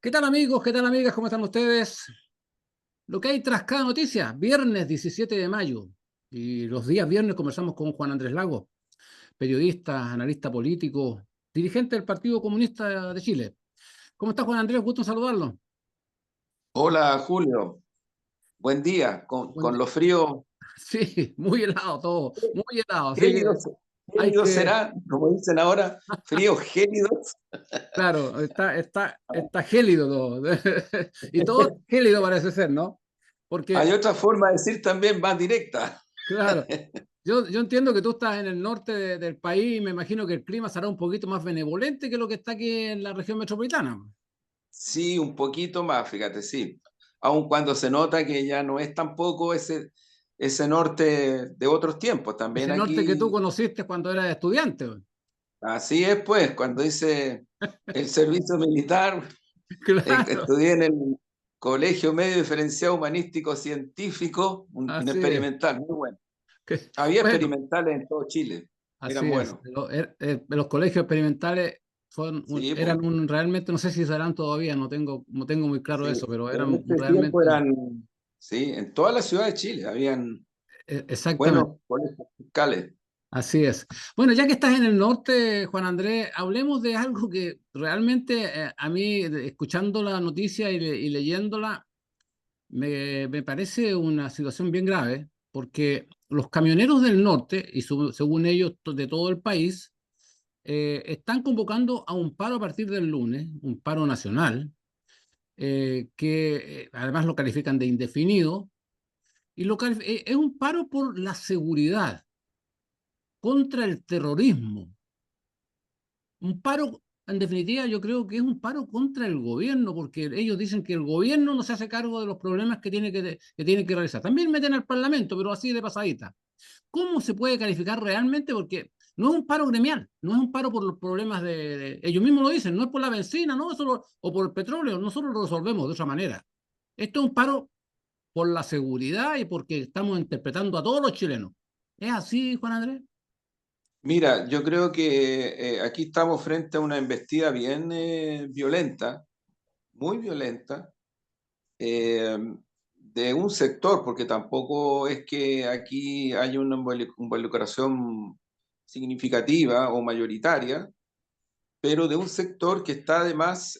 ¿Qué tal amigos? ¿Qué tal amigas? ¿Cómo están ustedes? Lo que hay tras cada noticia, viernes 17 de mayo. Y los días viernes conversamos con Juan Andrés Lago, periodista, analista político, dirigente del Partido Comunista de Chile. ¿Cómo está Juan Andrés? Gusto en saludarlo. Hola Julio, buen día. Buen Con día. lo frío, Sí, muy helado todo, muy helado. Así gélido, que hay gélido que, será, como dicen ahora, frío gélidos. claro, está gélido todo. Y todo gélido parece ser, ¿no? Hay Porque, otra forma de decir también más directa. claro, yo entiendo que tú estás en el norte del país y me imagino que el clima será un poquito más benevolente que lo que está aquí en la región metropolitana. Sí, un poquito más, fíjate, sí. Aun cuando se nota que ya no es tampoco ese norte de otros tiempos. También Ese norte que tú aquí, conociste cuando eras estudiante. así es pues, cuando hice el servicio militar, Claro, estudié en el Colegio Medio Diferenciado Humanístico Científico, un así es. experimental, muy bueno. Que- Había bueno, experimentales en todo Chile, eran así es. buenos. Los colegios experimentales Sí, pues, eran realmente, no sé si serán todavía, no tengo muy claro sí. eso, pero En eran ese tiempo realmente, eran, sí, en toda la ciudad de Chile habían exactamente. buenos colegios fiscales. Así es. Bueno, ya que estás en el norte, Juan Andrés, hablemos de algo que realmente a mí, escuchando la noticia y leyéndola, me parece una situación bien grave, porque los camioneros del norte, y según ellos de todo el país, están convocando a un paro a partir del lunes, un paro nacional, que además lo califican de indefinido, y es un paro por la seguridad, contra el terrorismo. Un paro, en definitiva, yo creo que es un paro contra el gobierno, porque ellos dicen que el gobierno no se hace cargo de los problemas que tiene que realizar. También meten al Parlamento, pero así de pasadita. ¿Cómo se puede calificar realmente? Porque no es un paro gremial, no es un paro por los problemas ellos mismos lo dicen, no es por la benzina, no, o por el petróleo, nosotros lo resolvemos de otra manera. Esto es un paro por la seguridad y porque estamos interpretando a todos los chilenos. ¿Es así, Juan Andrés? Mira, yo creo que aquí estamos frente a una embestida bien violenta, muy violenta, eh, de un sector, porque tampoco es que aquí haya una involucración significativa o mayoritaria, pero de un sector que está además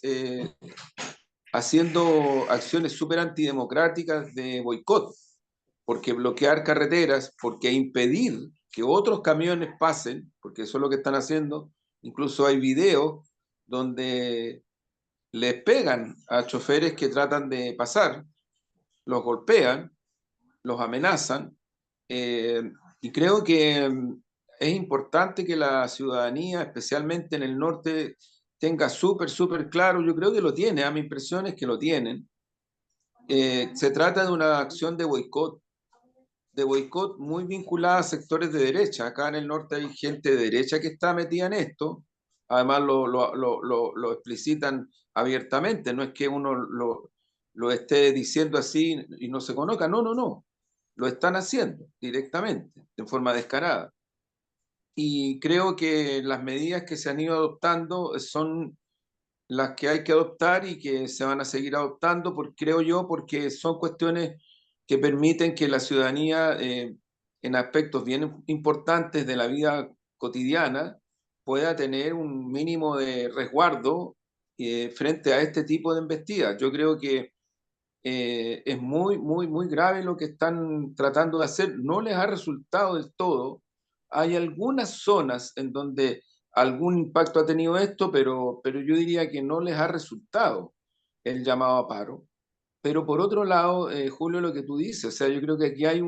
haciendo acciones súper antidemocráticas de boicot, porque bloquear carreteras, porque impedir que otros camiones pasen, porque eso es lo que están haciendo. Incluso hay videos donde les pegan a choferes que tratan de pasar, los golpean, los amenazan, eh, y creo que es importante que la ciudadanía, especialmente en el norte, tenga súper claro, yo creo que lo tiene, a mi impresión es que lo tienen. Se trata de una acción de boicot muy vinculada a sectores de derecha. Acá en el norte hay gente de derecha que está metida en esto. Además lo explicitan abiertamente. No es que uno lo esté diciendo así y no se conozca. No, no, no. Lo están haciendo directamente, de forma descarada. Y creo que las medidas que se han ido adoptando son las que hay que adoptar y que se van a seguir adoptando, creo yo, porque son cuestiones que permiten que la ciudadanía, en aspectos bien importantes de la vida cotidiana, pueda tener un mínimo de resguardo frente a este tipo de embestidas. Yo creo que es muy grave lo que están tratando de hacer. No les ha resultado del todo. Hay algunas zonas en donde algún impacto ha tenido esto, pero yo diría que no les ha resultado el llamado a paro. Pero por otro lado, Julio, lo que tú dices, o sea, yo creo que aquí hay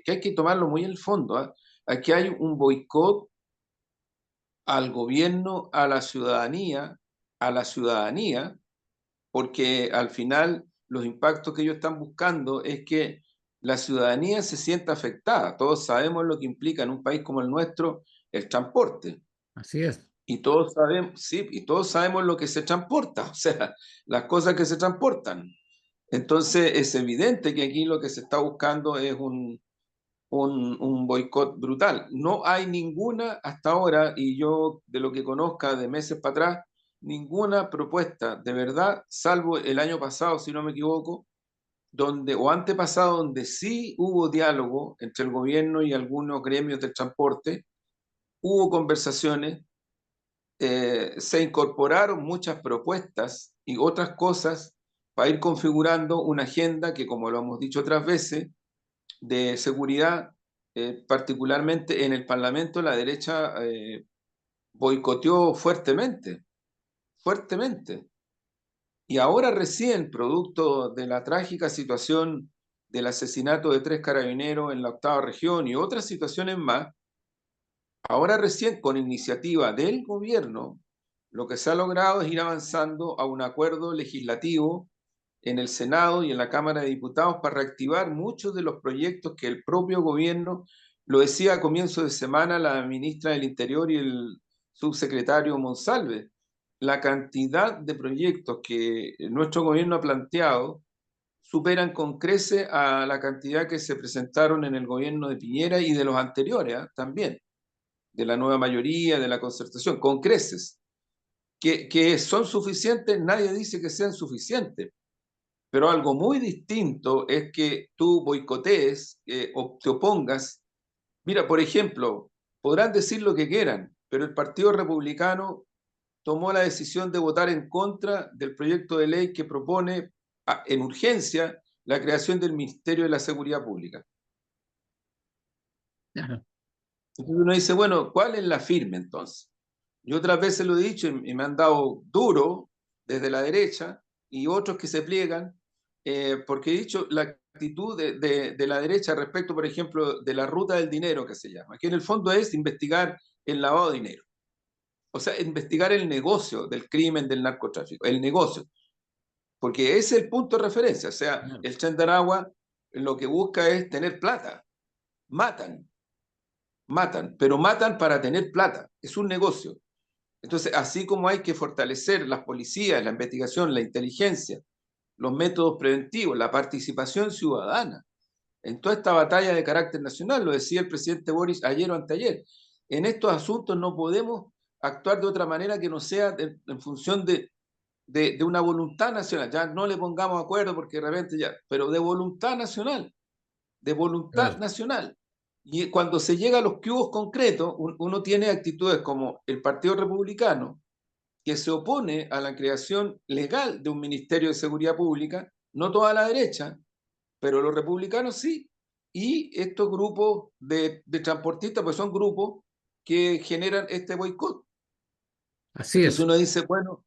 que hay que tomarlo muy en el fondo, ¿ah? Aquí hay un boicot al gobierno, a la ciudadanía, porque al final los impactos que ellos están buscando es que la ciudadanía se sienta afectada. Todos sabemos lo que implica en un país como el nuestro el transporte. Así es. Y todos sabemos, sí, y todos sabemos lo que se transporta, o sea, las cosas que se transportan. Entonces es evidente que aquí lo que se está buscando es un boicot brutal. No hay ninguna hasta ahora, y yo de lo que conozca de meses para atrás, ninguna propuesta, de verdad, salvo el año pasado, si no me equivoco, donde, o antepasado, donde sí hubo diálogo entre el gobierno y algunos gremios del transporte, hubo conversaciones, se incorporaron muchas propuestas y otras cosas para ir configurando una agenda que, como lo hemos dicho otras veces, de seguridad, particularmente en el Parlamento, la derecha boicoteó fuertemente, fuertemente. Y ahora recién, producto de la trágica situación del asesinato de 3 carabineros en la 8ª región y otras situaciones más, ahora recién con iniciativa del gobierno, lo que se ha logrado es ir avanzando a un acuerdo legislativo en el Senado y en la Cámara de Diputados para reactivar muchos de los proyectos que el propio gobierno, lo decía a comienzo de semana la ministra del Interior y el subsecretario Monsalve, la cantidad de proyectos que nuestro gobierno ha planteado superan con crece a la cantidad que se presentaron en el gobierno de Piñera y de los anteriores, también, de la nueva mayoría, de la concertación, con creces. Que son suficientes, nadie dice que sean suficientes, pero algo muy distinto es que tú boicotees o te opongas. Mira, por ejemplo, podrán decir lo que quieran, pero el Partido Republicano tomó la decisión de votar en contra del proyecto de ley que propone en urgencia la creación del Ministerio de la Seguridad Pública. Claro. Entonces uno dice, bueno, ¿cuál es la firme entonces? Yo otras veces lo he dicho y me han dado duro desde la derecha y otros que se pliegan, porque he dicho la actitud de la derecha respecto, por ejemplo, de la ruta del dinero que se llama, que en el fondo es investigar el lavado de dinero. O sea, investigar el negocio del crimen, del narcotráfico, el negocio, porque ese es el punto de referencia. O sea, Claro. el Tren de Aragua lo que busca es tener plata. Matan, matan, pero matan para tener plata. Es un negocio. Entonces, así como hay que fortalecer las policías, la investigación, la inteligencia, los métodos preventivos, la participación ciudadana, en toda esta batalla de carácter nacional, lo decía el presidente Boris ayer o anteayer, en estos asuntos no podemos actuar de otra manera que no sea en función de una voluntad nacional. Ya no le pongamos acuerdo porque de repente ya, pero de voluntad nacional, de voluntad Claro. nacional. Y cuando se llega a los cubos concretos, uno tiene actitudes como el Partido Republicano, que se opone a la creación legal de un Ministerio de Seguridad Pública, no toda la derecha, pero los republicanos sí, y estos grupos de transportistas, pues son grupos que generan este boicot. Así Entonces es. uno dice, bueno,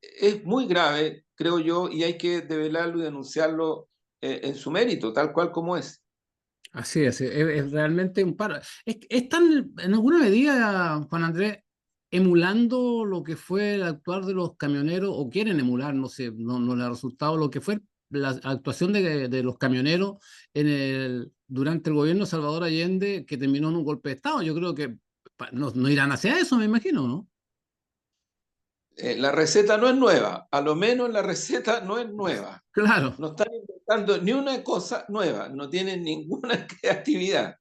es muy grave, creo yo, y hay que develarlo y denunciarlo en su mérito, tal cual como es. Así es realmente un paro. Están en alguna medida, Juan Andrés, emulando lo que fue el actuar de los camioneros, o quieren emular, no sé, no le ha resultado lo que fue la actuación de los camioneros durante el gobierno de Salvador Allende, que terminó en un golpe de Estado. Yo creo que no irán hacia eso, me imagino, ¿no? La receta no es nueva, a lo menos la receta no es nueva. Claro, No están inventando ni una cosa nueva, no tienen ninguna creatividad.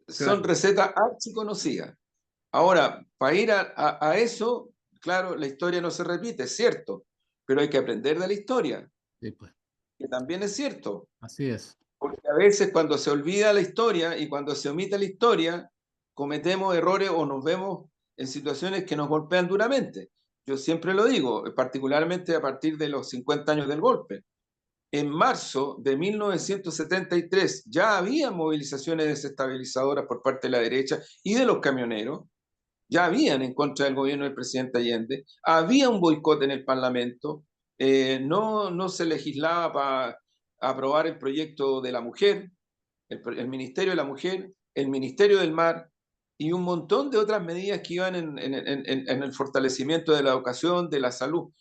Son claro. recetas archiconocidas. Ahora, para ir a eso, claro, la historia no se repite, es cierto, pero hay que aprender de la historia, Sí, pues, que también es cierto, así es. porque a veces cuando se olvida la historia y cuando se omite la historia, cometemos errores o nos vemos en situaciones que nos golpean duramente. Yo siempre lo digo, particularmente a partir de los 50 años del golpe. En marzo de 1973 ya había movilizaciones desestabilizadoras por parte de la derecha y de los camioneros, ya habían en contra del gobierno del presidente Allende, había un boicot en el Parlamento, no se legislaba para aprobar el proyecto de la mujer, el Ministerio de la Mujer, el Ministerio del Mar y un montón de otras medidas que iban en el fortalecimiento de la educación, de la salud.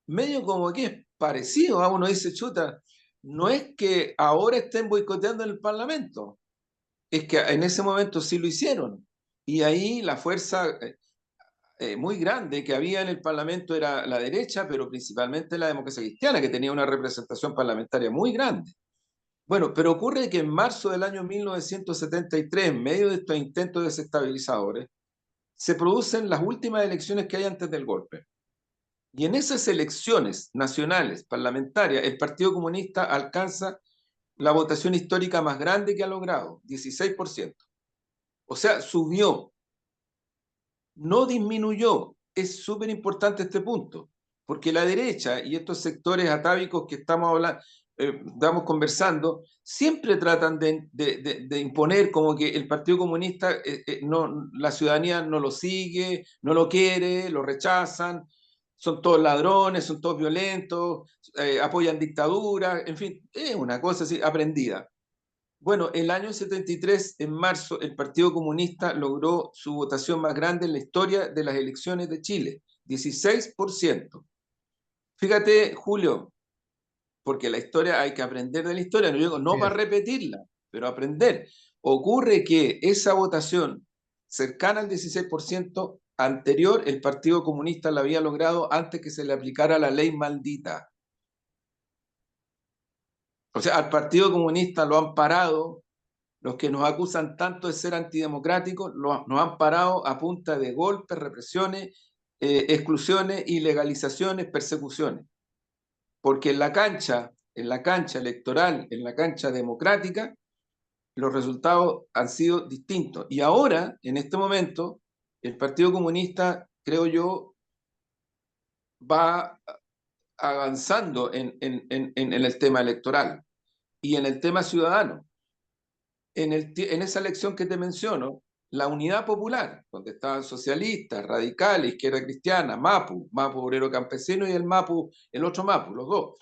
Medio como que es parecido, uno dice, chuta, no es que ahora estén boicoteando en el Parlamento, es que en ese momento sí lo hicieron. Y ahí la fuerza muy grande que había en el Parlamento era la derecha, pero principalmente la democracia cristiana, que tenía una representación parlamentaria muy grande. Bueno, pero ocurre que en marzo del año 1973, en medio de estos intentos desestabilizadores, se producen las últimas elecciones que hay antes del golpe. Y en esas elecciones nacionales, parlamentarias, el Partido Comunista alcanza la votación histórica más grande que ha logrado, 16%. O sea, subió, no disminuyó. Es súper importante este punto, porque la derecha y estos sectores atávicos que estamos hablando, estamos conversando, siempre tratan de imponer como que el Partido Comunista, no, la ciudadanía no lo sigue, no lo quiere, lo rechazan, son todos ladrones, son todos violentos, apoyan dictaduras, en fin, es una cosa así aprendida. Bueno, el año 73, en marzo, el Partido Comunista logró su votación más grande en la historia de las elecciones de Chile, 16%. Fíjate, Julio, porque la historia hay que aprender de la historia, no digo no Así para es. repetirla, pero aprender. Ocurre que esa votación cercana al 16% anterior, el Partido Comunista la había logrado antes que se le aplicara la ley maldita. O sea, al Partido Comunista lo han parado. Los que nos acusan tanto de ser antidemocráticos nos han parado a punta de golpes, represiones, exclusiones, ilegalizaciones, persecuciones. Porque en la cancha electoral, en la cancha democrática, los resultados han sido distintos. Y ahora, en este momento, el Partido Comunista, creo yo, va avanzando en el tema electoral y en el tema ciudadano. En esa elección que te menciono, la Unidad Popular, donde estaban socialistas, radicales, izquierda cristiana, MAPU obrero campesino y el MAPU, el otro MAPU, los dos.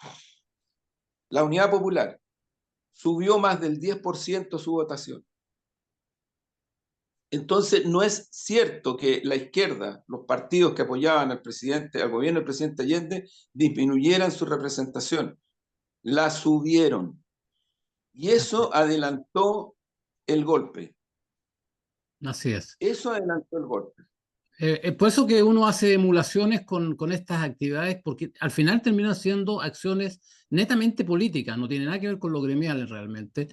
La Unidad Popular subió más del 10% su votación. Entonces, no es cierto que la izquierda, los partidos que apoyaban al presidente, al gobierno del presidente Allende, disminuyeran su representación. La subieron. Y Así eso es. adelantó el golpe. Así es. Eso adelantó el golpe. Es por eso que uno hace emulaciones con estas actividades, porque al final terminan siendo acciones netamente políticas, no tiene nada que ver con lo gremial realmente,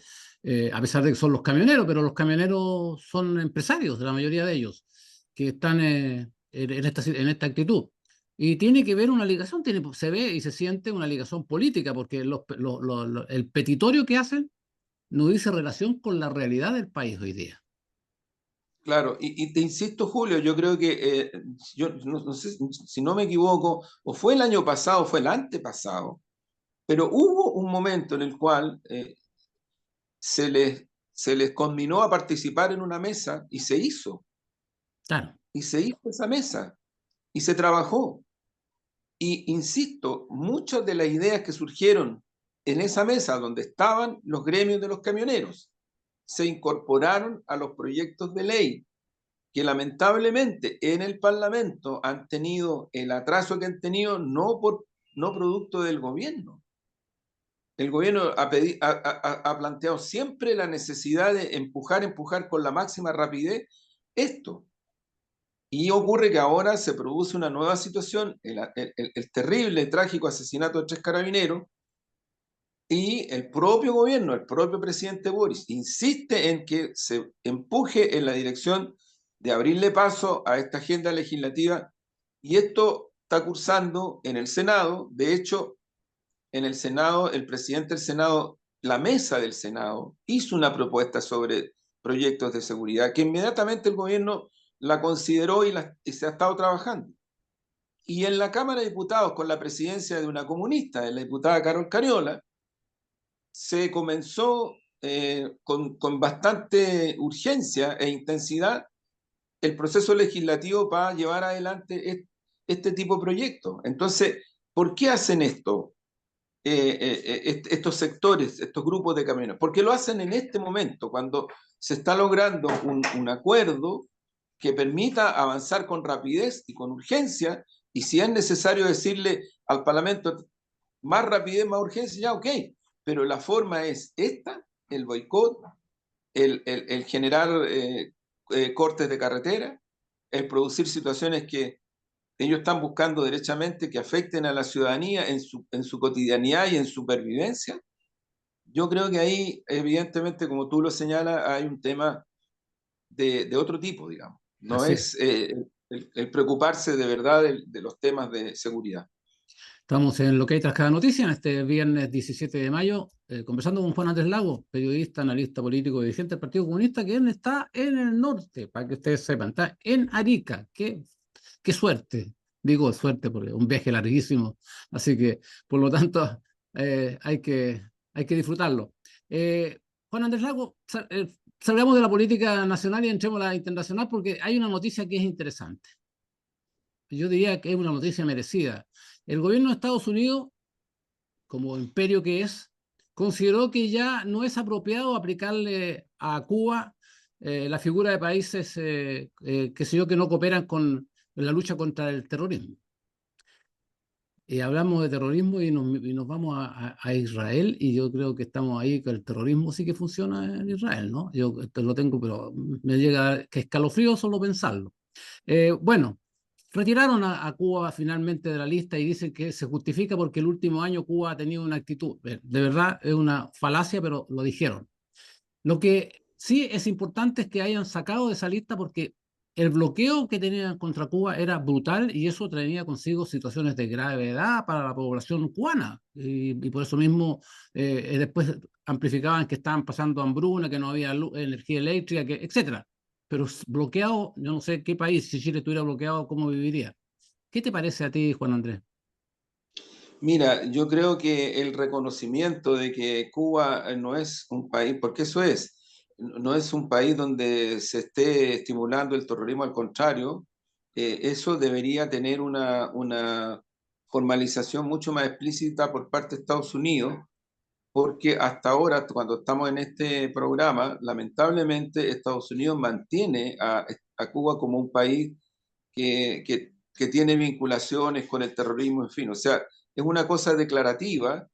a pesar de que son los camioneros, pero los camioneros son empresarios, la mayoría de ellos, que están en esta actitud. Y tiene que ver una ligación, se ve y se siente una ligación política, porque el petitorio que hacen no dice relación con la realidad del país hoy día. Claro, y te insisto, Julio, yo creo que, yo no sé si no me equivoco, o fue el año pasado, o fue el antepasado, pero hubo un momento en el cual se les conminó a participar en una mesa Claro, y se hizo esa mesa, y se trabajó. Y insisto, muchas de las ideas que surgieron en esa mesa donde estaban los gremios de los camioneros se incorporaron a los proyectos de ley que lamentablemente en el Parlamento han tenido el atraso que han tenido no producto del gobierno. El gobierno ha planteado siempre la necesidad de empujar con la máxima rapidez esto. Y ocurre que ahora se produce una nueva situación, el terrible, trágico asesinato de 3 carabineros, y el propio gobierno, el propio presidente Boris, insiste en que se empuje en la dirección de abrirle paso a esta agenda legislativa, y esto está cursando en el Senado. De hecho, en el Senado, el presidente del Senado, la mesa del Senado, hizo una propuesta sobre proyectos de seguridad que inmediatamente el gobierno la consideró y se ha estado trabajando. Y en la Cámara de Diputados, con la presidencia de una comunista, de la diputada Carol Cariola, se comenzó con bastante urgencia e intensidad el proceso legislativo para llevar adelante este tipo de proyectos. Entonces, ¿por qué hacen esto estos sectores, estos grupos de camioneros? Porque lo hacen en este momento, cuando se está logrando un acuerdo que permita avanzar con rapidez y con urgencia, y si es necesario decirle al Parlamento más rapidez, más urgencia, ya ok, pero la forma es esta, el boicot, el generar cortes de carretera, el producir situaciones que ellos están buscando derechamente que afecten a la ciudadanía en su cotidianidad y en supervivencia. Yo creo que ahí, evidentemente, como tú lo señalas, hay un tema de otro tipo, digamos. No así es. es el preocuparse de verdad de los temas de seguridad. Estamos en lo que hay tras cada noticia, en este viernes 17 de mayo, conversando con Juan Andrés Lago, periodista, analista político, dirigente del Partido Comunista, que él está en el norte, para que ustedes sepan, está en Arica. Qué suerte, digo suerte porque es un viaje larguísimo, así que por lo tanto hay que disfrutarlo. Juan Andrés Lago, salgamos de la política nacional y entremos a la internacional porque hay una noticia que es interesante. Yo diría que es una noticia merecida. El gobierno de Estados Unidos, como imperio que es, consideró que ya no es apropiado aplicarle a Cuba la figura de países, qué sé yo, que no cooperan con la lucha contra el terrorismo. Hablamos de terrorismo y nos vamos a Israel, y yo creo que estamos ahí, que el terrorismo sí que funciona en Israel, ¿no? Yo esto lo tengo, pero me llega que escalofrío solo pensarlo. Bueno, retiraron a Cuba finalmente de la lista y dicen que se justifica porque el último año Cuba ha tenido una actitud, de verdad es una falacia, pero lo dijeron. Lo que sí es importante es que hayan sacado de esa lista porque el bloqueo que tenían contra Cuba era brutal y eso traía consigo situaciones de gravedad para la población cubana. Y por eso mismo después amplificaban que estaban pasando hambruna, que no había energía eléctrica, que, etcétera. Pero bloqueado, yo no sé qué país, si Chile estuviera bloqueado, ¿cómo viviría? ¿Qué te parece a ti, Juan Andrés? Mira, yo creo que el reconocimiento de que Cuba no es un país, porque eso es, no es un país donde se esté estimulando el terrorismo, al contrario, eso debería tener una formalización mucho más explícita por parte de Estados Unidos, porque hasta ahora, cuando estamos en este programa, lamentablemente Estados Unidos mantiene a Cuba como un país que tiene vinculaciones con el terrorismo, en fin, o sea, es una cosa declarativa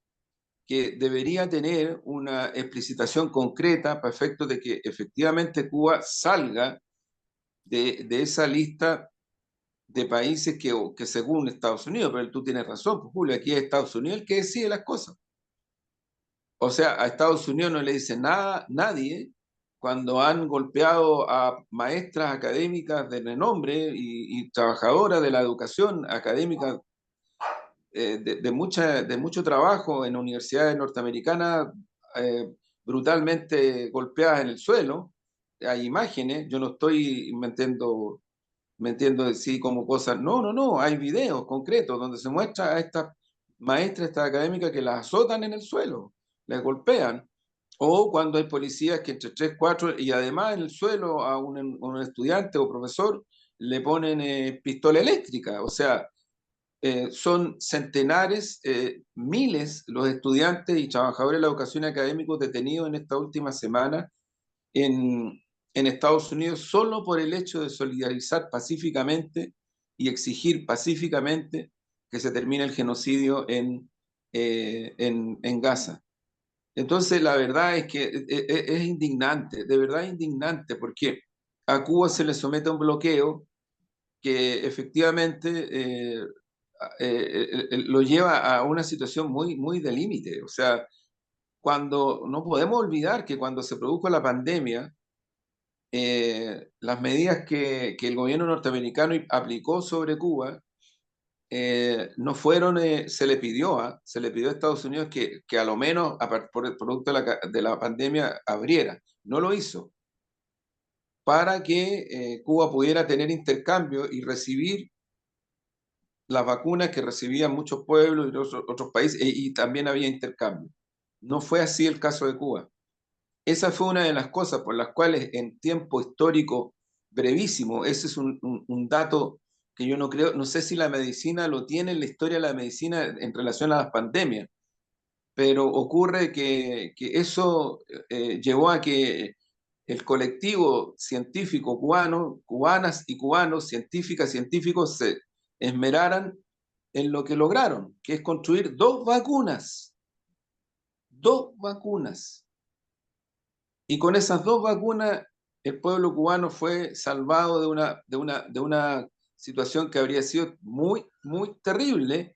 que debería tener una explicitación concreta para efectos de que efectivamente Cuba salga de esa lista de países que según Estados Unidos, pero tú tienes razón, pues, Julio, aquí es Estados Unidos el que decide las cosas. O sea, a Estados Unidos no le dice nada, nadie, cuando han golpeado a maestras académicas de renombre y trabajadoras de la educación académica de mucho trabajo en universidades norteamericanas eh, brutalmente golpeadas en el suelo. Hay imágenes, yo no estoy metiendo de sí como cosas, no, no, no, hay videos concretos donde se muestra a estas maestras, estas académicas que las azotan en el suelo, les golpean, o cuando hay policías que entre tres, cuatro, y además en el suelo a un estudiante o profesor le ponen pistola eléctrica, o sea, son centenares, miles los estudiantes y trabajadores de la educación académica detenidos en esta última semana en, en Estados Unidos solo por el hecho de solidarizar pacíficamente y exigir pacíficamente que se termine el genocidio en Gaza. Entonces, la verdad es que es indignante, de verdad es indignante, porque a Cuba se le somete a un bloqueo que efectivamente lo lleva a una situación muy, muy de límite. O sea, cuando no podemos olvidar que cuando se produjo la pandemia, las medidas que el gobierno norteamericano aplicó sobre Cuba no fueron, se le pidió a Estados Unidos que a lo menos por el producto de la pandemia abriera. No lo hizo para que Cuba pudiera tener intercambio y recibir las vacunas que recibían muchos pueblos y otros países, y también había intercambio. No fue así el caso de Cuba. Esa fue una de las cosas por las cuales en tiempo histórico brevísimo, ese es un dato que yo no creo, no sé si la medicina lo tiene en la historia de la medicina en relación a las pandemias, pero ocurre que eso llevó a que el colectivo científico cubano, cubanas y cubanos, científicas, científicos, se esmeraran en lo que lograron, que es construir dos vacunas. Y con esas dos vacunas, el pueblo cubano fue salvado de una situación que habría sido muy, muy terrible,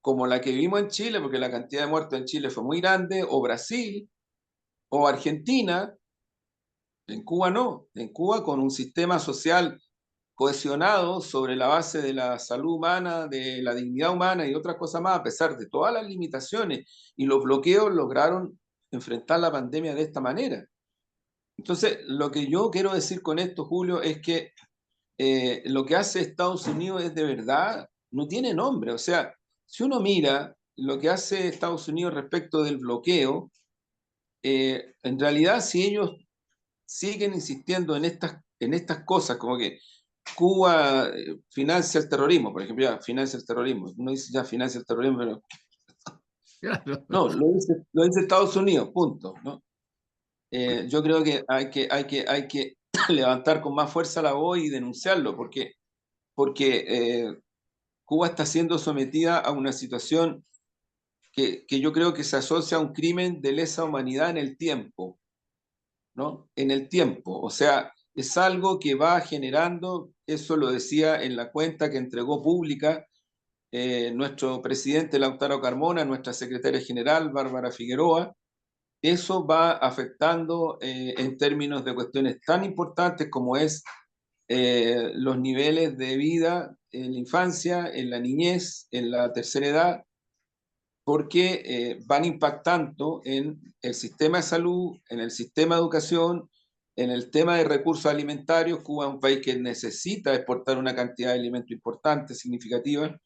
como la que vimos en Chile, porque la cantidad de muertos en Chile fue muy grande, o Brasil, o Argentina. En Cuba no. En Cuba, con un sistema social cohesionado sobre la base de la salud humana, de la dignidad humana y otras cosas más, a pesar de todas las limitaciones y los bloqueos, lograron enfrentar la pandemia de esta manera. Entonces, lo que yo quiero decir con esto, Julio, es que lo que hace Estados Unidos es de verdad, no tiene nombre. O sea, si uno mira lo que hace Estados Unidos respecto del bloqueo, en realidad si ellos siguen insistiendo en estas cosas, como que Cuba financia el terrorismo, por ejemplo, ya financia el terrorismo, uno dice ya financia el terrorismo, pero Claro. no, lo dice Estados Unidos, punto, ¿no? Yo creo que hay que levantar con más fuerza la voz y denunciarlo, porque Cuba está siendo sometida a una situación que yo creo que se asocia a un crimen de lesa humanidad en el tiempo, ¿no? En el tiempo. O sea, es algo que va generando, eso lo decía en la cuenta que entregó pública nuestro presidente Lautaro Carmona, nuestra secretaria general Bárbara Figueroa. Eso va afectando en términos de cuestiones tan importantes como es los niveles de vida en la infancia, en la niñez, en la tercera edad, porque van impactando en el sistema de salud, en el sistema de educación, en el tema de recursos alimentarios. Cuba es un país que necesita exportar una cantidad de alimentos importante, significativa.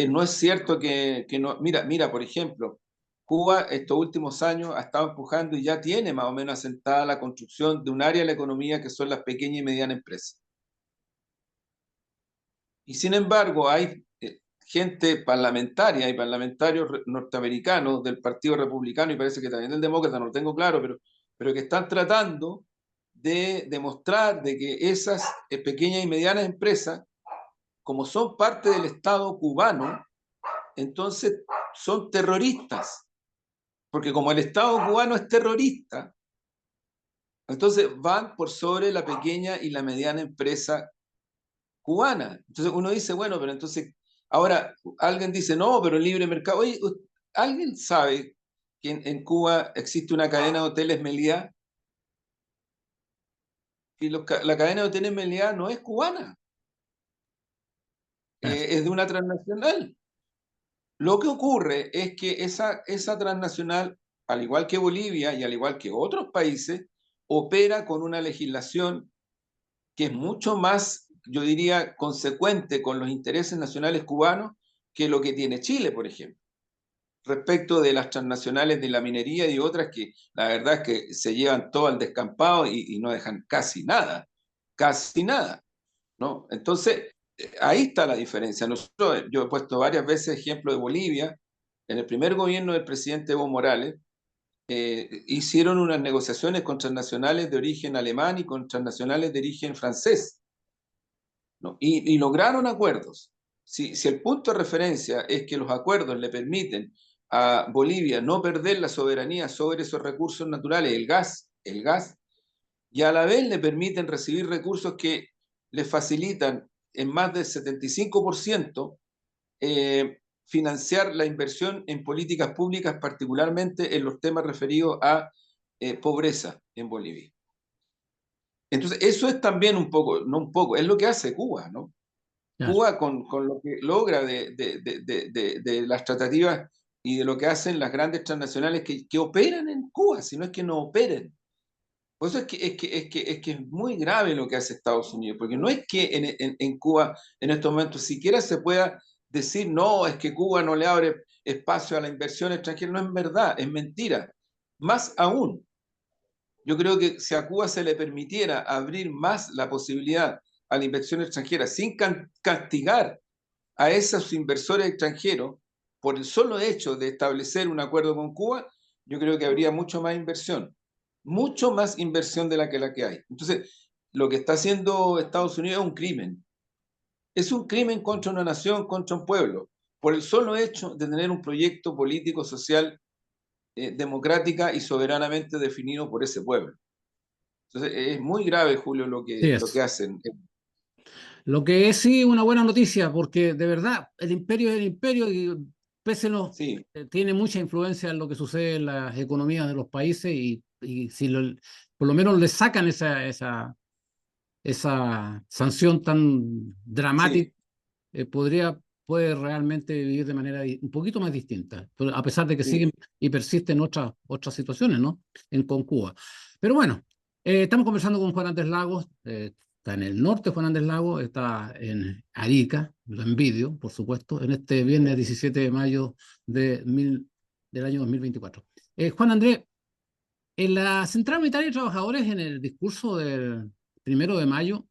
No es cierto que no. Mira, por ejemplo, Cuba estos últimos años ha estado empujando y ya tiene más o menos asentada la construcción de un área de la economía que son las pequeñas y medianas empresas. Y sin embargo, hay gente parlamentaria y parlamentarios norteamericanos del Partido Republicano y parece que también del Demócrata, no lo tengo claro, pero que están tratando de demostrar de que esas pequeñas y medianas empresas, como son parte del Estado cubano, entonces son terroristas, porque como el Estado cubano es terrorista, entonces van por sobre la pequeña y la mediana empresa cubana. Entonces uno dice, bueno, pero entonces, ahora alguien dice, no, pero el libre mercado. Oye, ¿alguien sabe que en Cuba existe una cadena de hoteles Meliá? Y la cadena de hoteles Meliá no es cubana, Claro. es de una transnacional. Lo que ocurre es que esa transnacional, al igual que Bolivia y al igual que otros países, opera con una legislación que es mucho más, yo diría, consecuente con los intereses nacionales cubanos que lo que tiene Chile, por ejemplo, respecto de las transnacionales de la minería y otras que la verdad es que se llevan todo al descampado y no dejan casi nada, ¿no? Entonces, ahí está la diferencia. Nosotros, yo he puesto varias veces ejemplo de Bolivia. En el primer gobierno del presidente Evo Morales, hicieron unas negociaciones con transnacionales de origen alemán y con transnacionales de origen francés, ¿no? Y lograron acuerdos. Si el punto de referencia es que los acuerdos le permiten a Bolivia no perder la soberanía sobre esos recursos naturales, el gas, y a la vez le permiten recibir recursos que les facilitan en más del 75% financiar la inversión en políticas públicas, particularmente en los temas referidos a pobreza en Bolivia. Entonces, eso es también un poco, no un poco, es lo que hace Cuba, ¿no? Claro. Cuba con lo que logra de las tratativas y de lo que hacen las grandes transnacionales que operan en Cuba, si no es que no operen. Por eso es que es muy grave lo que hace Estados Unidos, porque no es que en Cuba en estos momentos siquiera se pueda decir, no, es que Cuba no le abre espacio a la inversión extranjera. No es verdad, es mentira. Más aún, yo creo que si a Cuba se le permitiera abrir más la posibilidad a la inversión extranjera sin castigar a esos inversores extranjeros por el solo hecho de establecer un acuerdo con Cuba, yo creo que habría mucho más inversión de la que hay. Entonces, lo que está haciendo Estados Unidos es un crimen. Es un crimen contra una nación, contra un pueblo, por el solo hecho de tener un proyecto político, social, democrática y soberanamente definido por ese pueblo. Entonces, es muy grave, Julio, Sí lo que es. hacen. Lo que es sí una buena noticia, porque de verdad el imperio es el imperio y pese no, Sí, tiene mucha influencia en lo que sucede en las economías de los países y si por lo menos le sacan esa sanción tan dramática, Sí, puede realmente vivir de manera un poquito más distinta, a pesar de que sí. siguen y persisten otras situaciones, ¿no? Con Cuba. Pero bueno, estamos conversando con Juan Andrés Lagos, está en el norte Juan Andrés Lagos, está en Arica, lo envidio, por supuesto, en este viernes 17 de mayo del año 2024. Juan Andrés, en la Central Unitaria de Trabajadores, en el discurso del 1 de mayo,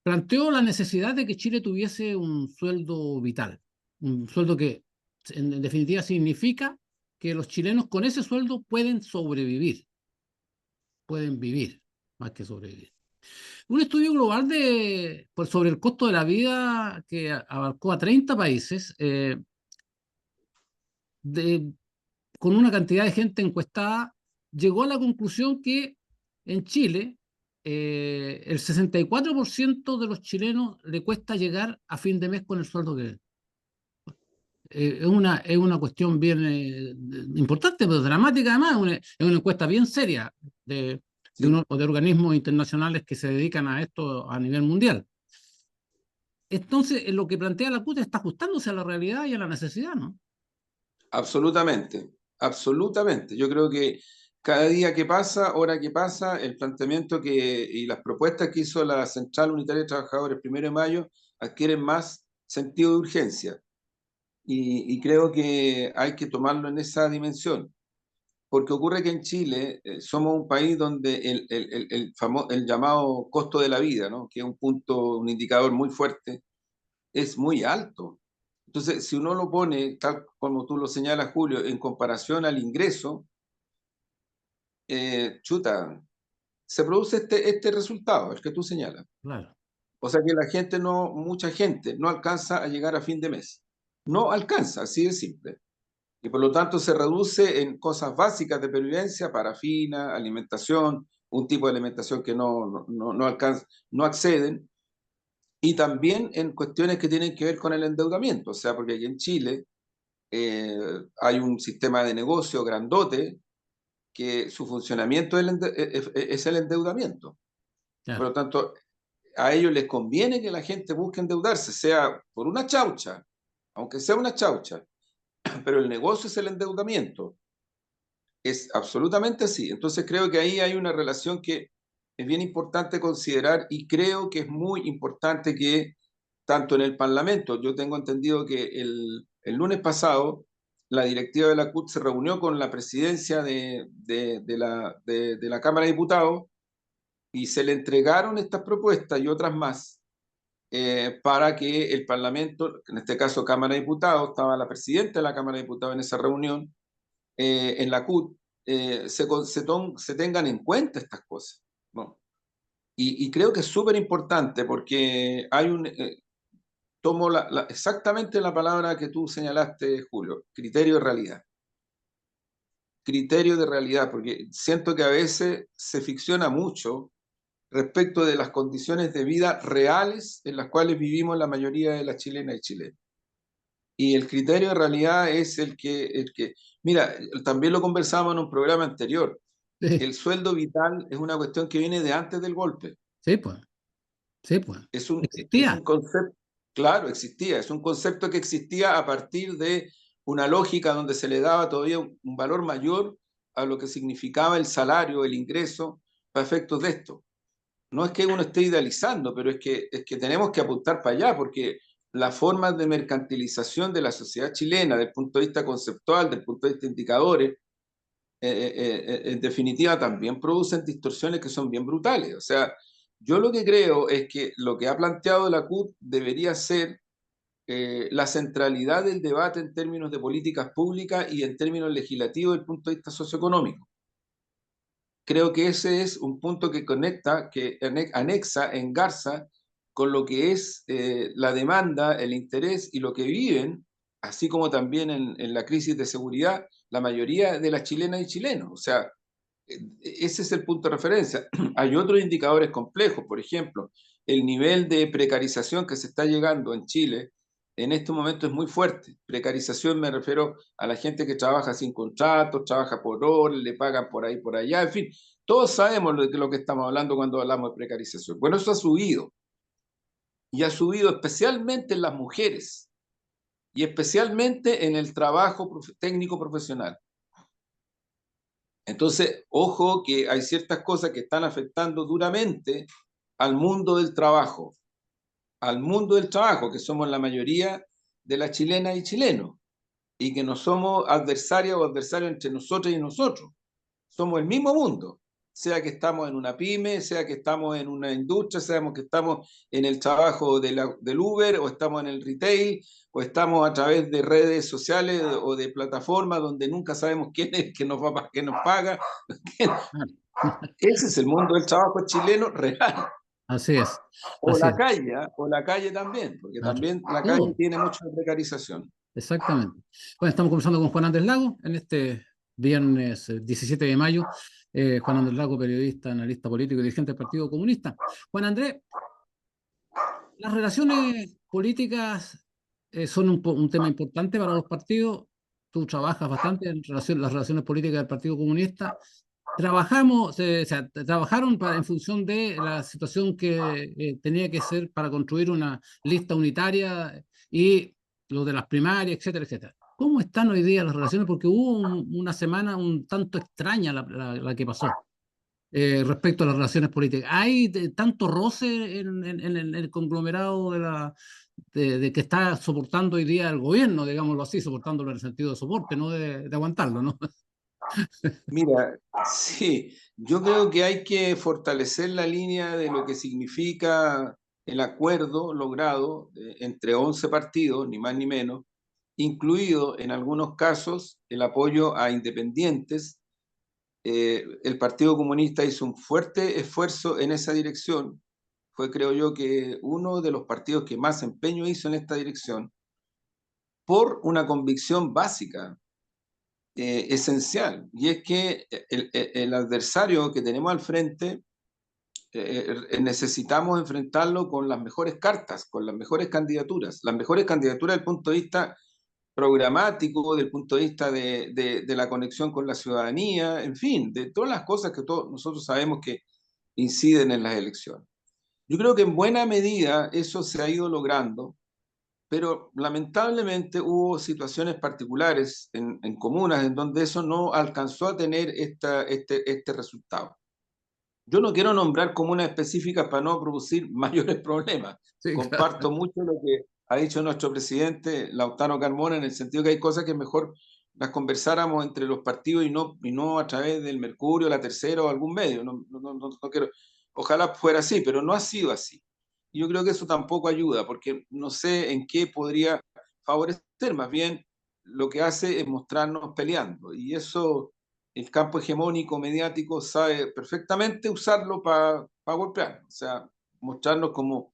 planteó la necesidad de que Chile tuviese un sueldo vital, un sueldo que en definitiva significa que los chilenos con ese sueldo pueden sobrevivir, pueden vivir más que sobrevivir. Un estudio global sobre el costo de la vida que abarcó a 30 países, de, con una cantidad de gente encuestada, llegó a la conclusión que en Chile el 64% de los chilenos le cuesta llegar a fin de mes con el sueldo que es una cuestión bien importante, pero dramática además, es una encuesta bien seria Sí. de organismos internacionales que se dedican a esto a nivel mundial. Entonces, lo que plantea la CUT está ajustándose a la realidad y a la necesidad, ¿no? Absolutamente, absolutamente. Yo creo que cada día que pasa, hora que pasa, el planteamiento y las propuestas que hizo la Central Unitaria de Trabajadores 1 de mayo adquieren más sentido de urgencia y creo que hay que tomarlo en esa dimensión, porque ocurre que en Chile somos un país donde el llamado costo de la vida, ¿no? Que es un punto, un indicador muy fuerte, es muy alto. Entonces, si uno lo pone, tal como tú lo señalas, Julio, en comparación al ingreso, chuta, se produce este resultado, el que tú señalas. Claro. O sea que la gente no, mucha gente no alcanza a llegar a fin de mes. No alcanza, así de simple. Y por lo tanto se reduce en cosas básicas de pervivencia, parafina, alimentación, un tipo de alimentación que no alcanza, no acceden, y también en cuestiones que tienen que ver con el endeudamiento, o sea, porque aquí en Chile hay un sistema de negocio grandote que su funcionamiento es el endeudamiento. Por Claro. lo tanto, a ellos les conviene que la gente busque endeudarse, sea por una chaucha, aunque sea una chaucha, pero el negocio es el endeudamiento. Es absolutamente así. Entonces creo que ahí hay una relación que es bien importante considerar y creo que es muy importante que tanto en el Parlamento, yo tengo entendido que el lunes pasado la directiva de la CUT se reunió con la presidencia de la Cámara de Diputados y se le entregaron estas propuestas y otras más para que el Parlamento, en este caso Cámara de Diputados, estaba la presidenta de la Cámara de Diputados en esa reunión, en la CUT, se tengan en cuenta estas cosas, ¿no? Y creo que es súper importante porque tomo exactamente la palabra que tú señalaste, Julio, criterio de realidad. Criterio de realidad, porque siento que a veces se ficciona mucho respecto de las condiciones de vida reales en las cuales vivimos la mayoría de las chilenas y chilenos. Y el criterio de realidad es mira, también lo conversábamos en un programa anterior. Sí, El sueldo vital es una cuestión que viene de antes del golpe. sí, pues, sí, pues. Es Existía. un concepto, claro, existía, es un concepto que existía a partir de una lógica donde se le daba todavía un valor mayor a lo que significaba el salario, el ingreso, para efectos de esto. No es que uno esté idealizando, pero es que tenemos que apuntar para allá, porque las formas de mercantilización de la sociedad chilena, desde el punto de vista conceptual, desde el punto de vista de indicadores, en definitiva también producen distorsiones que son bien brutales. O sea, yo lo que creo es que lo que ha planteado la CUT debería ser la centralidad del debate en términos de políticas públicas y en términos legislativos desde el punto de vista socioeconómico. Creo que ese es un punto que conecta, que anexa, engarza con lo que es la demanda, el interés y lo que viven, así como también en la crisis de seguridad, la mayoría de las chilenas y chilenos. O sea, ese es el punto de referencia. Hay otros indicadores complejos, por ejemplo, el nivel de precarización que se está llegando en Chile en este momento es muy fuerte. Precarización me refiero a la gente que trabaja sin contratos, trabaja por horas, le pagan por ahí, por allá, en fin, Todos sabemos de lo que estamos hablando cuando hablamos de precarización. Bueno, eso ha subido, y ha subido especialmente en las mujeres, y especialmente en el trabajo técnico profesional. Entonces, ojo que hay ciertas cosas que están afectando duramente al mundo del trabajo, que somos la mayoría de las chilenas y chilenos, y que no somos adversarias o adversarios entre nosotros y nosotros. Somos el mismo mundo, sea que estamos en una pyme, sea que estamos en una industria, sea que estamos en el trabajo del Uber, o estamos en el retail, o estamos a través de redes sociales o de plataformas donde nunca sabemos quién es que que nos paga. Ese es el mundo del trabajo chileno real. Así es, O así la es. calle, ¿eh? O la calle también, porque Claro. también la calle Todo. tiene mucha precarización. Exactamente. Bueno, estamos conversando con Juan Andrés Lago en este viernes 17 de mayo. Juan Andrés Lago, periodista, analista político y dirigente del Partido Comunista. Juan Andrés, las relaciones políticas son un tema importante para los partidos. Tú trabajas bastante en las relaciones políticas del Partido Comunista. Trabajaron en función de la situación que tenía que ser para construir una lista unitaria y lo de las primarias, etcétera, etcétera. ¿Cómo están hoy día las relaciones? Porque hubo una semana un tanto extraña la que pasó respecto a las relaciones políticas. ¿Hay tanto roce en el conglomerado de que está soportando hoy día el gobierno, digámoslo así, soportándolo en el sentido de soporte, no de aguantarlo, ¿no? Mira, sí, yo creo que hay que fortalecer la línea de lo que significa el acuerdo logrado entre 11 partidos, ni más ni menos, incluido en algunos casos el apoyo a independientes. El Partido Comunista hizo un fuerte esfuerzo en esa dirección. Fue, creo yo, que uno de los partidos que más empeño hizo en esta dirección, por una convicción básica, esencial, y es que el adversario que tenemos al frente necesitamos enfrentarlo con las mejores cartas, con las mejores candidaturas desde el punto de vista programático, del punto de vista de la conexión con la ciudadanía, en fin, de todas las cosas que todos nosotros sabemos que inciden en las elecciones. Yo creo que en buena medida eso se ha ido logrando, pero lamentablemente hubo situaciones particulares en comunas en donde eso no alcanzó a tener este resultado. Yo no quiero nombrar comunas específicas para no producir mayores problemas. Sí, claro. Comparto mucho lo que ha dicho nuestro presidente Lautaro Carmona, en el sentido que hay cosas que mejor las conversáramos entre los partidos y no a través del Mercurio, la Tercera o algún medio. No quiero, ojalá fuera así, pero no ha sido así. Y yo creo que eso tampoco ayuda, porque no sé en qué podría favorecer, más bien lo que hace es mostrarnos peleando. Y eso el campo hegemónico mediático sabe perfectamente usarlo para golpear, o sea, mostrarnos como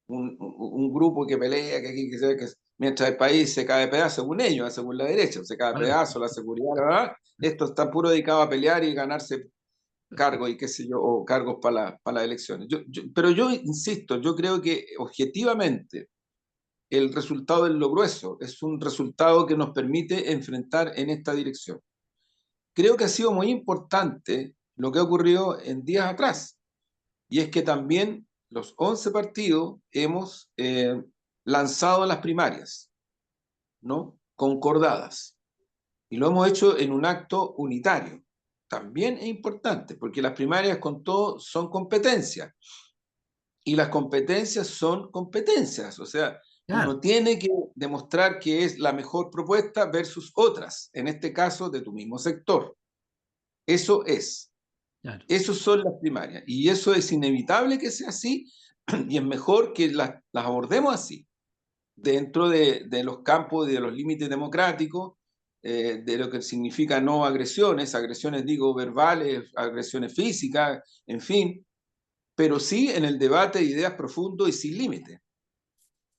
un grupo que pelea, que mientras el país se cae de pedazo, según ellos, según la derecha, se cae de Claro. pedazo, la seguridad, la verdad, esto está puro dedicado a pelear y ganarse cargos y qué sé yo, o cargos para las elecciones. Pero yo insisto, yo creo que objetivamente el resultado es lo grueso, es un resultado que nos permite enfrentar en esta dirección. Creo que ha sido muy importante lo que ha ocurrido en días atrás, y es que también los 11 partidos hemos lanzado las primarias, ¿no? Concordadas, y lo hemos hecho en un acto unitario. También es importante, porque las primarias con todo son competencias, y las competencias son competencias, o sea, Claro, uno tiene que demostrar que es la mejor propuesta versus otras, en este caso de tu mismo sector. Eso es. claro. Esas son las primarias. Y eso es inevitable que sea así, y es mejor que las abordemos así, dentro de los campos, de los límites democráticos, de lo que significa no agresiones, agresiones digo verbales, agresiones físicas, en fin, pero sí en el debate de ideas profundo y sin límite.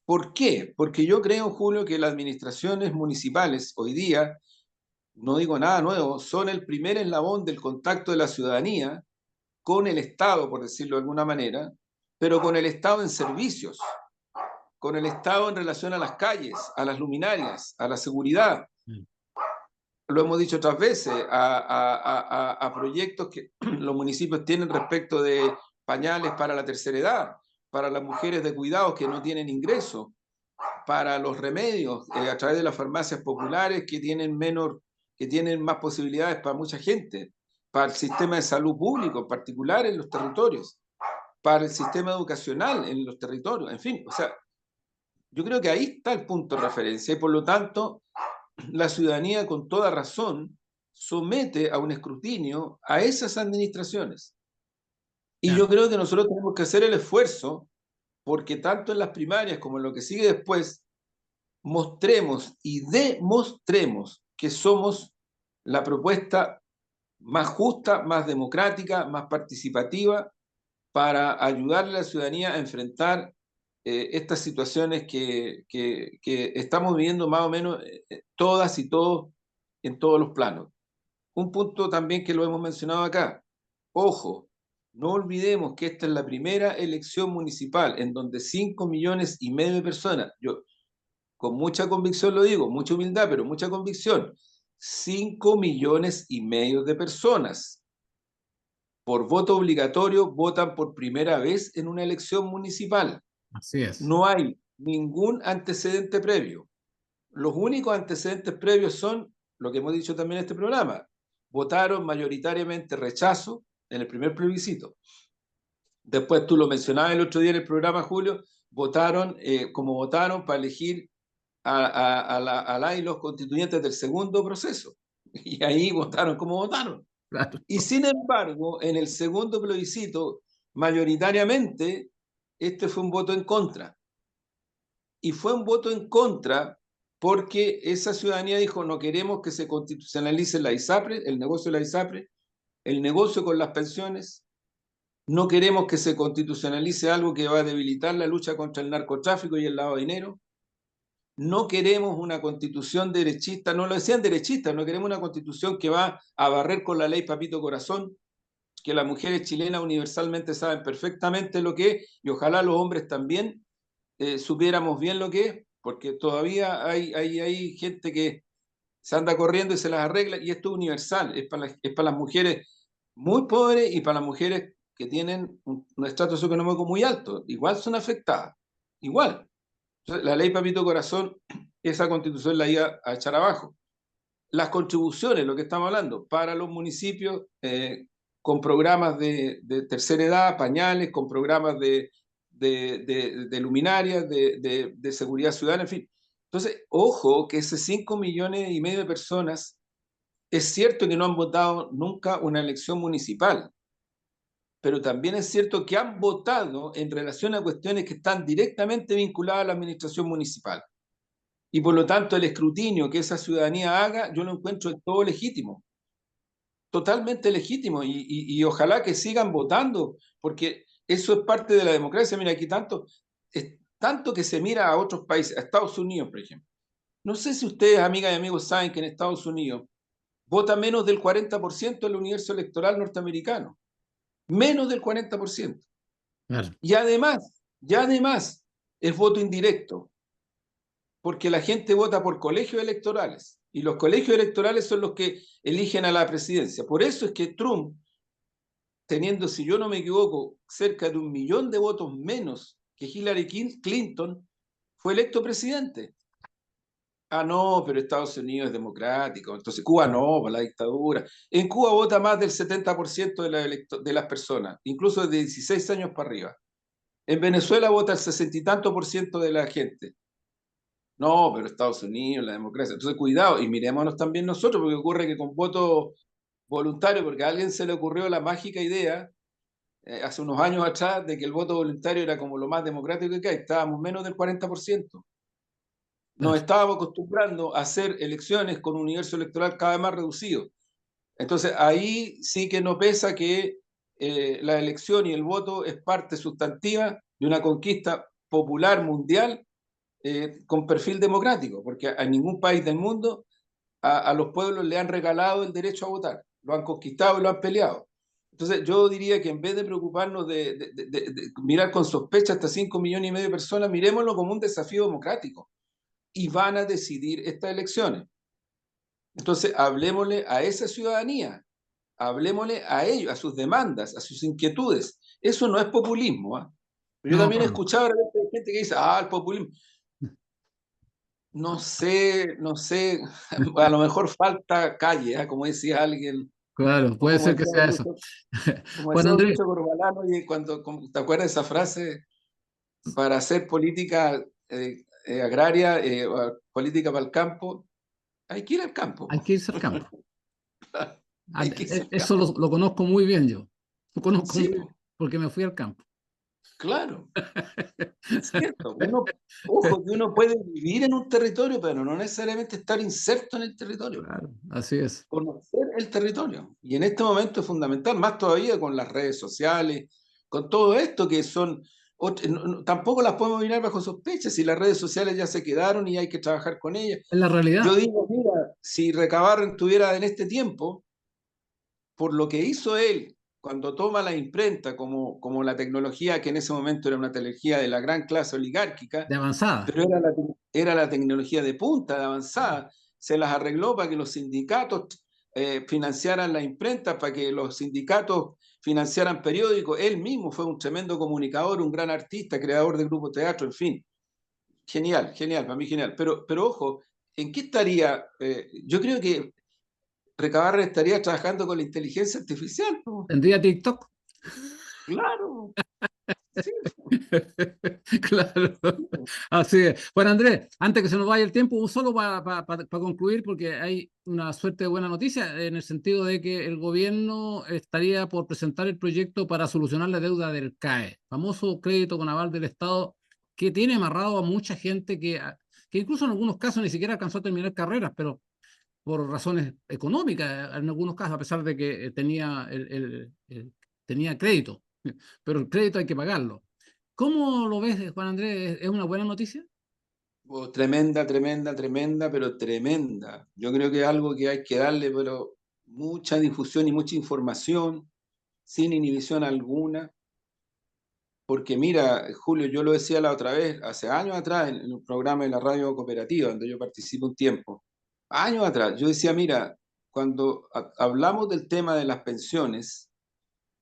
¿Por qué? Porque yo creo, Julio, que las administraciones municipales hoy día, no digo nada nuevo, son el primer eslabón del contacto de la ciudadanía con el Estado, por decirlo de alguna manera, pero con el Estado en servicios, con el Estado en relación a las calles, a las luminarias, a la seguridad. lo hemos dicho otras veces, a proyectos que los municipios tienen respecto de pañales para la tercera edad, para las mujeres de cuidados que no tienen ingresos, para los remedios a través de las farmacias populares que tienen que tienen más posibilidades para mucha gente, para el sistema de salud público, en particular en los territorios, para el sistema educacional en los territorios, en fin, o sea, yo creo que ahí está el punto de referencia y por lo tanto la ciudadanía con toda razón somete a un escrutinio a esas administraciones. Y Claro. yo creo que nosotros tenemos que hacer el esfuerzo porque tanto en las primarias como en lo que sigue después, mostremos y demostremos que somos la propuesta más justa, más democrática, más participativa para ayudarle a la ciudadanía a enfrentar estas situaciones que estamos viviendo más o menos todas y todos en todos los planos. Un punto también que lo hemos mencionado acá. Ojo, no olvidemos que esta es la primera elección municipal en donde 5,5 millones de personas, yo con mucha convicción lo digo, mucha humildad, pero mucha convicción, 5,5 millones de personas por voto obligatorio votan por primera vez en una elección municipal. Así es. No hay ningún antecedente previo. Los únicos antecedentes previos son lo que hemos dicho también en este programa. Votaron mayoritariamente rechazo en el primer plebiscito. Después tú lo mencionabas el otro día en el programa, Julio, votaron como votaron para elegir a la y los constituyentes del segundo proceso. Y ahí votaron como votaron. Claro. Y sin embargo, en el segundo plebiscito, mayoritariamente, este fue un voto en contra. Y fue un voto en contra porque esa ciudadanía dijo, no queremos que se constitucionalice la ISAPRE, el negocio de la ISAPRE, el negocio con las pensiones, no queremos que se constitucionalice algo que va a debilitar la lucha contra el narcotráfico y el lavado de dinero, no queremos una constitución derechista, no lo decían derechistas, no queremos una constitución que va a barrer con la ley Papito Corazón, que las mujeres chilenas universalmente saben perfectamente lo que es, y ojalá los hombres también supiéramos bien lo que es, porque todavía hay gente que se anda corriendo y se las arregla, y esto es universal, es para las mujeres muy pobres y para las mujeres que tienen un estrato socioeconómico muy alto, igual son afectadas, igual. Entonces, la ley Papito Corazón, esa constitución la iba a echar abajo. Las contribuciones, lo que estamos hablando, para los municipios con programas de tercera edad, pañales, con programas de luminarias, de seguridad ciudadana, en fin. Entonces, ojo que ese 5,5 millones de personas, es cierto que no han votado nunca una elección municipal, pero también es cierto que han votado en relación a cuestiones que están directamente vinculadas a la administración municipal. Y por lo tanto, el escrutinio que esa ciudadanía haga, yo lo encuentro del todo legítimo, totalmente legítimo, y ojalá que sigan votando, porque eso es parte de la democracia. Mira, aquí tanto que se mira a otros países, a Estados Unidos, por ejemplo. No sé si ustedes, amigas y amigos, saben que en Estados Unidos vota menos del 40% del universo electoral norteamericano, menos del 40%. Claro. Y además, es voto indirecto, porque la gente vota por colegios electorales y los colegios electorales son los que eligen a la presidencia. Por eso es que Trump, teniendo, si yo no me equivoco, cerca de 1 millón de votos menos que Hillary Clinton, fue electo presidente. Ah, no, pero Estados Unidos es democrático, entonces Cuba no, por la dictadura. En Cuba vota más del 70% de las personas, incluso de 16 años para arriba. En Venezuela vota el 60 y tanto por ciento de la gente. No, pero Estados Unidos, la democracia. Entonces, cuidado, y mirémonos también nosotros, porque ocurre que con voto voluntario, porque a alguien se le ocurrió la mágica idea, hace unos años atrás, de que el voto voluntario era como lo más democrático que hay, estábamos menos del 40%. Nos Claro. estábamos acostumbrando a hacer elecciones con un universo electoral cada vez más reducido. Entonces, ahí sí que no pesa que la elección y el voto es parte sustantiva de una conquista popular mundial con perfil democrático, porque a ningún país del mundo a los pueblos le han regalado el derecho a votar, lo han conquistado y lo han peleado. Entonces yo diría que en vez de preocuparnos de mirar con sospecha hasta 5,5 millones de personas, miremoslo como un desafío democrático y van a decidir estas elecciones. Entonces, hablemosle a esa ciudadanía, hablemosle a ellos, a sus demandas, a sus inquietudes. Eso no es populismo, ¿ah? Pero yo No, también he no, no. escuchado a gente que dice, el populismo. No sé, no sé, a lo mejor falta calle, ¿ah? Como decía alguien, Claro, o puede como ser que decía sea eso. Lucho, como Juan decía Andrés, Lucho Corbalán, oye, ¿te acuerdas de esa frase? Para hacer política agraria, o política para el campo, hay que ir al campo. hay que irse al campo. Hay que irse al Eso campo. lo conozco muy bien yo. Lo conozco Sí, muy bien porque me fui al campo. claro, es cierto. Ojo, que uno puede vivir en un territorio, pero no necesariamente estar inserto en el territorio. Claro, así es. Conocer el territorio. Y en este momento es fundamental, más todavía con las redes sociales, con todo esto que son, tampoco las podemos mirar bajo sospecha, si las redes sociales ya se quedaron y hay que trabajar con ellas. Es la Yo realidad. digo, mira, si Recabarren estuviera en este tiempo, por lo que hizo él cuando toma la imprenta como la tecnología que en ese momento era una tecnología de la gran clase oligárquica, De avanzada. pero era la tecnología de punta, de avanzada, se las arregló para que los sindicatos financiaran la imprenta, para que los sindicatos financiaran periódicos. Él mismo fue un tremendo comunicador, un gran artista, creador de grupo teatro, en fin. Genial, genial, para mí genial. Pero ojo, ¿en qué estaría? Yo creo que Recabarren estaría trabajando con la inteligencia artificial, ¿no? ¿Tendría TikTok? Claro, sí, Claro, así es. Bueno, Andrés, antes que se nos vaya el tiempo, un solo para concluir, porque hay una suerte de buena noticia en el sentido de que el gobierno estaría por presentar el proyecto para solucionar la deuda del CAE, famoso crédito con aval del Estado, que tiene amarrado a mucha gente que incluso en algunos casos ni siquiera alcanzó a terminar carreras, pero por razones económicas, en algunos casos, a pesar de que tenía crédito, pero el crédito hay que pagarlo. ¿Cómo lo ves, Juan Andrés? ¿Es una buena noticia? oh, tremenda, tremenda, tremenda, pero tremenda. Yo creo que es algo que hay que darle, pero mucha difusión y mucha información, sin inhibición alguna. Porque mira, Julio, yo lo decía la otra vez, hace años atrás, en un programa de la radio cooperativa, donde yo participo un tiempo, años atrás, yo decía, mira, cuando hablamos del tema de las pensiones,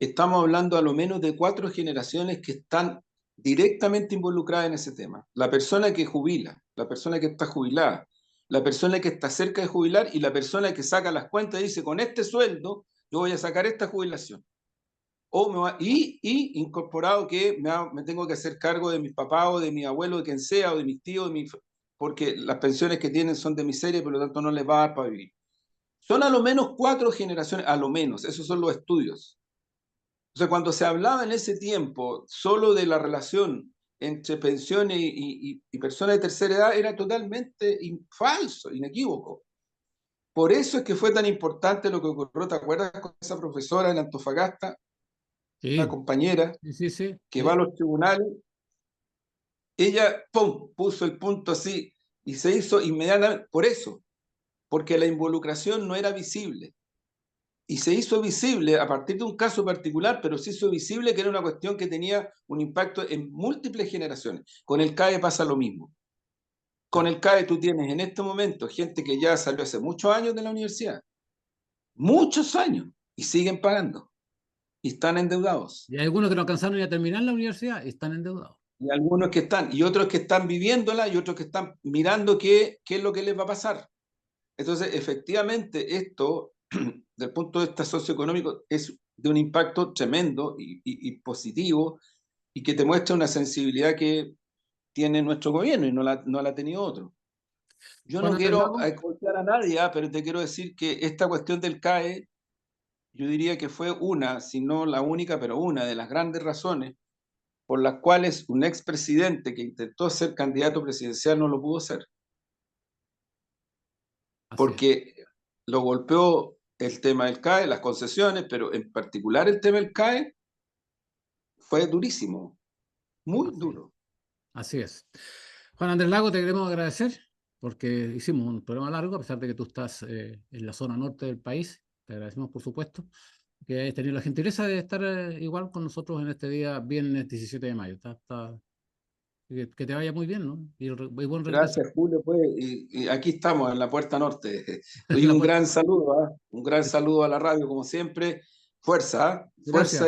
estamos hablando a lo menos de 4 generaciones que están directamente involucradas en ese tema. La persona que jubila, la persona que está jubilada, la persona que está cerca de jubilar y la persona que saca las cuentas y dice, con este sueldo yo voy a sacar esta jubilación. Y incorporado que me tengo que hacer cargo de mis papás o de mi abuelo, de quien sea, o de mis tíos, porque las pensiones que tienen son de miseria y por lo tanto no les va a dar para vivir. Son a lo menos 4 generaciones, a lo menos, esos son los estudios. O sea, cuando se hablaba en ese tiempo solo de la relación entre pensiones y personas de tercera edad, era totalmente falso, inequívoco. Por eso es que fue tan importante lo que ocurrió, ¿te acuerdas con esa profesora en Antofagasta, una Sí, compañera sí, sí, sí, que va a sí. los tribunales? Ella, ¡pum!, puso el punto así y se hizo inmediatamente por eso, porque la involucración no era visible. Y se hizo visible a partir de un caso particular, pero se hizo visible que era una cuestión que tenía un impacto en múltiples generaciones. Con el CAE pasa lo mismo. Con Claro. el CAE tú tienes en este momento gente que ya salió hace muchos años de la universidad, muchos años, y siguen pagando, y están endeudados. Y hay algunos que no alcanzaron ni a terminar la universidad y están endeudados. Y algunos que están, y otros que están viviéndola, y otros que están mirando qué es lo que les va a pasar. Entonces, efectivamente, esto, desde el punto de vista socioeconómico, es de un impacto tremendo y positivo, y que te muestra una sensibilidad que tiene nuestro gobierno y no la ha tenido otro. Yo Juan no Andrés quiero Lago, escuchar a nadie, pero te quiero decir que esta cuestión del CAE, yo diría que fue una, si no la única, pero una de las grandes razones por las cuales un expresidente que intentó ser candidato presidencial no lo pudo ser, así es, porque lo golpeó el tema del CAE, las concesiones, pero en particular el tema del CAE fue durísimo, muy así es, duro. así es. Juan Andrés Lago, te queremos agradecer porque hicimos un programa largo, a pesar de que tú estás en la zona norte del país. Te agradecemos, por supuesto, que hayas tenido la gentileza de estar igual con nosotros en este día, viernes 17 de mayo. Que te vaya muy bien, ¿no? Y buen regreso. Gracias, Julio, pues, y aquí estamos en la Puerta Norte. Y La un puerta. gran saludo, ¿ah? Un gran saludo a la radio, como siempre. Fuerza, ¿ah? Gracias.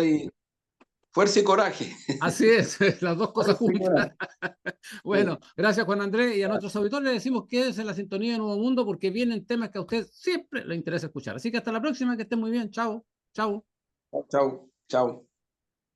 Fuerza y coraje. Así es, las dos cosas Fuerza y juntas. coraje. Bueno, gracias Juan Andrés y a nuestros auditores les decimos quédense en la sintonía de Nuevo Mundo porque vienen temas que a usted siempre le interesa escuchar. Así que hasta la próxima, que estén muy bien. Chao, chao. Chao, chao.